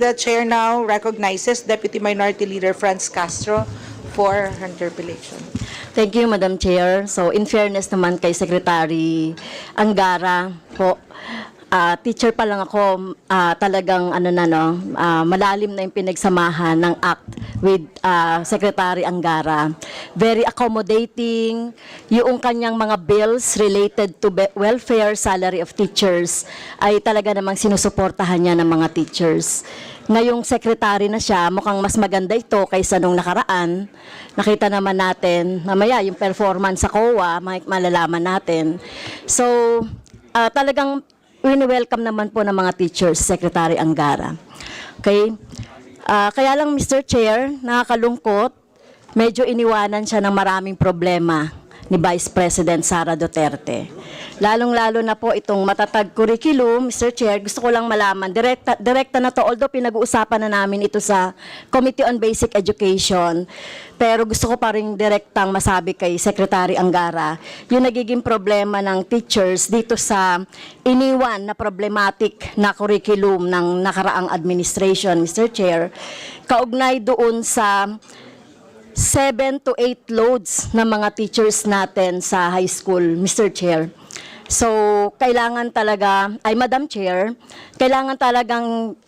The chair now recognizes Deputy Minority Leader Franz Castro for her interpellation. Thank you, Madam Chair. So, in fairness naman kay Secretary Angara po, teacher pa lang ako, talagang malalim na yung pinagsamahan ng ACT with Secretary Angara. Very accommodating, yung kanyang mga bills related to welfare, salary of teachers, ay talaga namang sinusuportahan niya ng mga teachers. Ngayong secretary na siya, mukhang mas maganda ito kaysa nung nakaraan. Nakita naman natin, mamaya yung performance sa COA, malalaman natin. So, talagang wini-welcome naman po ng mga teachers, Secretary Angara. Okay? Kaya lang, Mr. Chair, nakakalungkot, medyo iniwanan siya ng maraming problema ni Vice President Sara Duterte. Lalong-lalo na po itong matatag curriculum, Mr. Chair, gusto ko lang malaman, direkta na to, although pinag-uusapan na namin ito sa Committee on Basic Education, pero gusto ko pa rin direktang masabi kay Secretary Angara, yung nagiging problema ng teachers dito sa iniwan na problematic na curriculum ng nakaraang administration, Mr. Chair, kaugnay doon sa 7 to 8 loads ng mga teachers natin sa high school, Mr. Chair. So, kailangan talaga, Madam Chair, kailangan talagang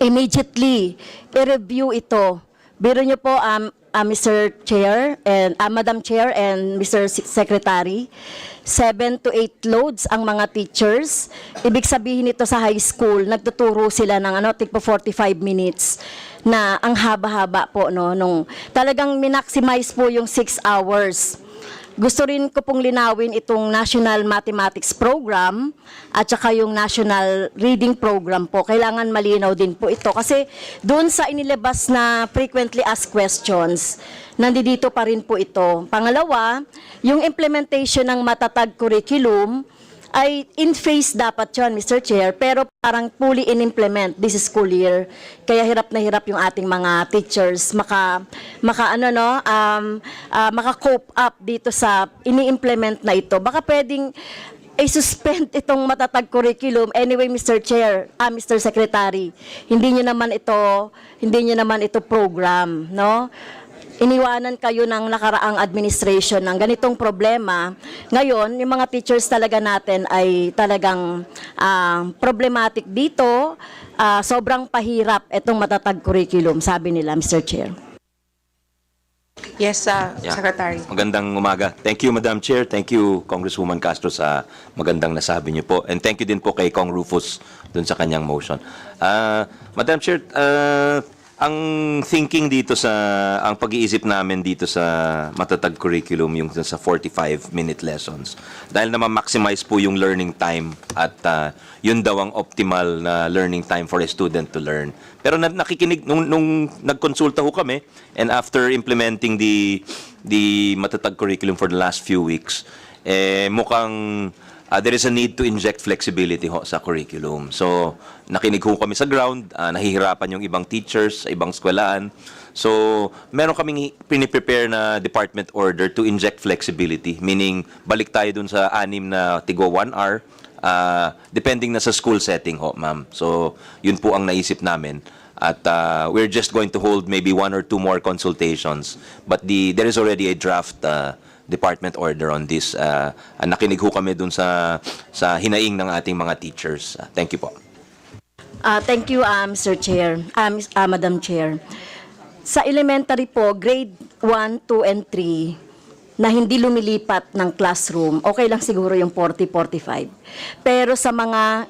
immediately i-review ito. Biro niyo po, Mr. Chair, and Madam Chair and Mr. Secretary, 7 to 8 loads ang mga teachers. Ibig sabihin nito sa high school, nagtuturo sila ng tigpo 45 minutes na ang haba-haba po, no, nung talagang minaximize po yung 6 hours. Gusto rin ko pong linawin itong National Mathematics Program at saka yung National Reading Program po. Kailangan malinaw din po ito kasi doon sa inilabas na frequently asked questions, nandito pa rin po ito. Pangalawa, yung implementation ng matatag curriculum ay in phase dapat yun, Mr. Chair, pero parang fully in-implement this school year. Kaya hirap na hirap yung ating mga teachers maka-cope up dito sa ini-implement na ito. Baka pwedeng i-suspend itong matatag curriculum. Anyway, Mr. Chair, Mr. Secretary, hindi nyo naman ito program, no? Iniwanan kayo ng nakaraang administration ng ganitong problema. Ngayon, yung mga teachers talaga natin ay talagang problematic dito. Sobrang pahirap itong matatag curriculum, sabi nila, Mr. Chair. Yes, Secretary. Magandang umaga. Thank you, Madam Chair. Thank you, Congresswoman Castro, sa magandang nasabi niyo po. And thank you din po kay Cong Rufus dun sa kanyang motion. Madam Chair, ang thinking dito ang pag-iisip namin dito sa matatag curriculum, yung sa 45-minute lessons, dahil na ma-maximize po yung learning time at yun daw ang optimal na learning time for a student to learn. Pero nakikinig, nung nagkonsulta ho kami, and after implementing the matatag curriculum for the last few weeks, mukhang there is a need to inject flexibility ho sa curriculum. So, nakinig ho kami sa ground, nahihirapan yung ibang teachers sa ibang eskwelahan. So, meron kaming piniprepare na department order to inject flexibility, meaning balik tayo dun sa 6 na tigwa 1 hour, depending na sa school setting ho, ma'am. So, yun po ang naisip namin. At we're just going to hold maybe 1 or 2 more consultations. But there is already a draft department order on this. Nakinig ho kami dun sa hinaing ng ating mga teachers. Thank you po. Thank you, Mr. Chair, Madam Chair. Sa elementary po, grade 1, 2, and 3, na hindi lumilipat ng classroom, okay lang siguro yung 40-45. Pero sa mga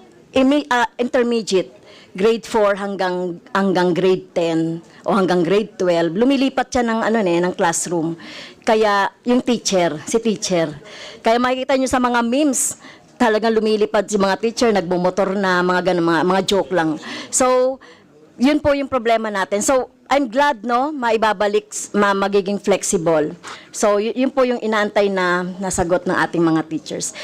intermediate, grade 4 hanggang grade 10 o hanggang grade 12, lumilipat siya ng classroom. Kaya yung si teacher. Kaya makikita nyo sa mga memes, talagang lumilipad si mga teacher, nagbumotor na, mga joke lang. So, yun po yung problema natin. So, I'm glad, no, maibabalik, magiging flexible. So, yun po yung inaantay na nasagot ng ating mga teachers.